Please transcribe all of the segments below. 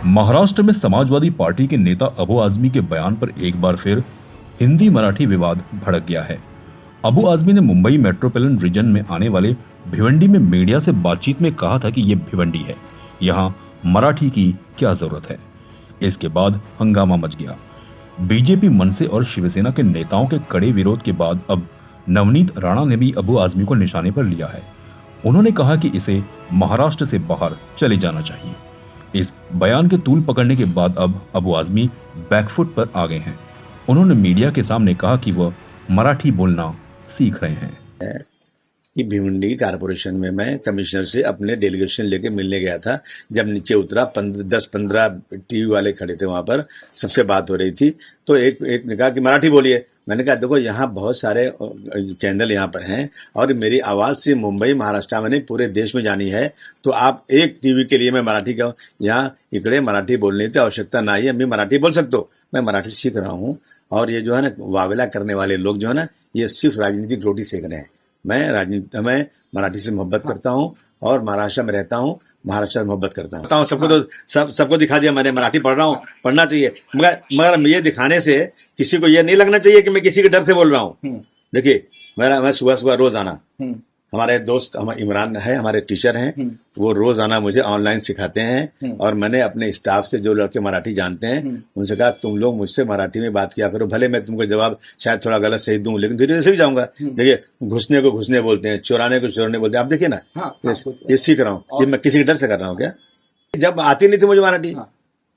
महाराष्ट्र में समाजवादी पार्टी के नेता अबू आजमी के बयान पर एक बार फिर हिंदी मराठी विवाद भड़क गया है। अबू आजमी ने मुंबई मेट्रोपॉलिटन रीजन में आने वाले भिवंडी में मीडिया से बातचीत में कहा था कि ये भिवंडी है, यहाँ मराठी की क्या जरूरत है। इसके बाद हंगामा मच गया। बीजेपी, मनसे और शिवसेना के नेताओं के कड़े विरोध के बाद अब नवनीत राणा ने भी अबू आजमी को निशाने पर लिया है। उन्होंने कहा कि इसे महाराष्ट्र से बाहर चले जाना चाहिए। इस बयान के तूल पकड़ने के बाद अब अबू आजमी बैकफुट पर आ गए हैं। उन्होंने मीडिया के सामने कहा कि वह मराठी बोलना सीख रहे हैं। कि भिवंडी कारपोरेशन में मैं कमिश्नर से अपने डेलीगेशन लेके मिलने गया था। जब नीचे उतरा 10-15 टीवी वाले खड़े थे, वहां पर सबसे बात हो रही थी, तो एक ने कहा कि मराठी बोलिए। मैंने कहा देखो यहाँ बहुत सारे चैनल यहाँ पर हैं और मेरी आवाज से मुंबई, महाराष्ट्र में नहीं पूरे देश में जानी है, तो आप एक टीवी के लिए मैं मराठी का यहाँ इकड़े मराठी बोलने की आवश्यकता ना ही, मैं मराठी बोल सकता हूँ। मैं मराठी सीख रहा हूँ और ये जो है ना वावेला करने वाले लोग जो है ना, ये सिर्फ राजनीतिक रोटी सेक रहे हैं। मैं मराठी से मोहब्बत करता हूँ और महाराष्ट्र में रहता हूँ, महाराष्ट्र से मोहब्बत करता हूँ। सबको तो सबको दिखा दिया मैंने मराठी पढ़ रहा हूँ, पढ़ना चाहिए, मगर ये दिखाने से किसी को ये नहीं लगना चाहिए कि मैं किसी के डर से बोल रहा हूँ। देखिए मैं सुबह रोज आना, हमारे दोस्त इमरान है, हमारे टीचर हैं, वो रोज आना मुझे ऑनलाइन सिखाते हैं और मैंने अपने स्टाफ से जो लड़के मराठी जानते हैं उनसे कहा तुम लोग मुझसे मराठी में बात किया करो, भले मैं तुमको जवाब शायद थोड़ा गलत सही दूं, लेकिन धीरे धीरे से भी जाऊंगा। देखिए घुसने को घुसने बोलते हैं, चुराने को चुराने बोलते हैं। आप देखिए ना, ये सीख रहा हूँ। ये मैं किसी के डर से कर रहा हूँ क्या? जब आती नहीं थी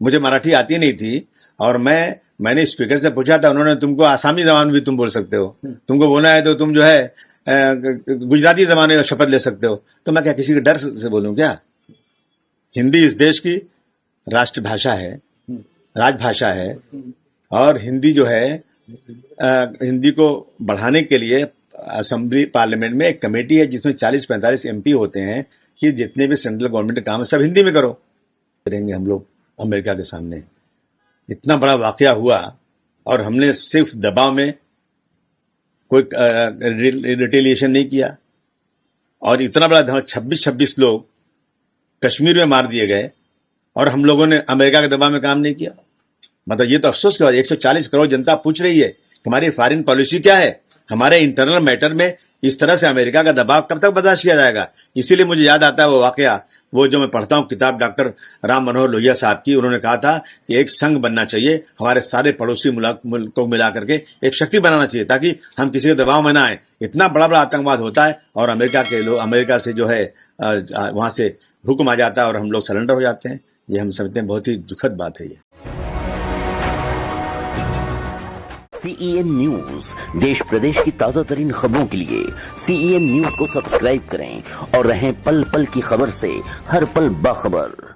मुझे मराठी आती नहीं थी और मैंने स्पीकर से पूछा था, उन्होंने तुमको आसामी जबान भी तुम बोल सकते हो, तुमको बोलना है तो तुम जो है गुजराती जमाने में शपथ ले सकते हो। तो मैं क्या किसी के डर से बोलूं क्या? हिंदी इस देश की राष्ट्रभाषा है, राजभाषा है और हिंदी जो है हिंदी को बढ़ाने के लिए असेंबली पार्लियामेंट में एक कमेटी है जिसमें 40-45 एमपी होते हैं कि जितने भी सेंट्रल गवर्नमेंट के काम है सब हिंदी में करो। करेंगे हम लोग अमेरिका के सामने। इतना बड़ा वाकया हुआ और हमने सिर्फ दबाव में कोई रिटेलिएशन नहीं किया और इतना बड़ा 26 लोग कश्मीर में मार दिए गए और हम लोगों ने अमेरिका के दबाव में काम नहीं किया। मतलब ये तो अफसोस की बात। 140 करोड़ जनता पूछ रही है कि हमारी फॉरेन पॉलिसी क्या है, हमारे इंटरनल मैटर में इस तरह से अमेरिका का दबाव कब तक बर्दाश्त किया जाएगा। इसीलिए मुझे याद आता है वो वाकया, वो जो मैं पढ़ता हूँ किताब डॉक्टर राम मनोहर लोहिया साहब की। उन्होंने कहा था कि एक संघ बनना चाहिए, हमारे सारे पड़ोसी मुल्क को मिला करके एक शक्ति बनाना चाहिए ताकि हम किसी के दबाव में ना आए। इतना बड़ा बड़ा आतंकवाद होता है और अमेरिका के लोग, अमेरिका से जो है वहां से हुक्म आ जाता है और हम लोग सरेंडर हो जाते हैं। ये हम समझते हैं बहुत ही दुखद बात है। ये CEN न्यूज, देश प्रदेश की ताजा तरीन खबरों के लिए CEN न्यूज को सब्सक्राइब करें और रहें पल पल की खबर से हर पल बाखबर।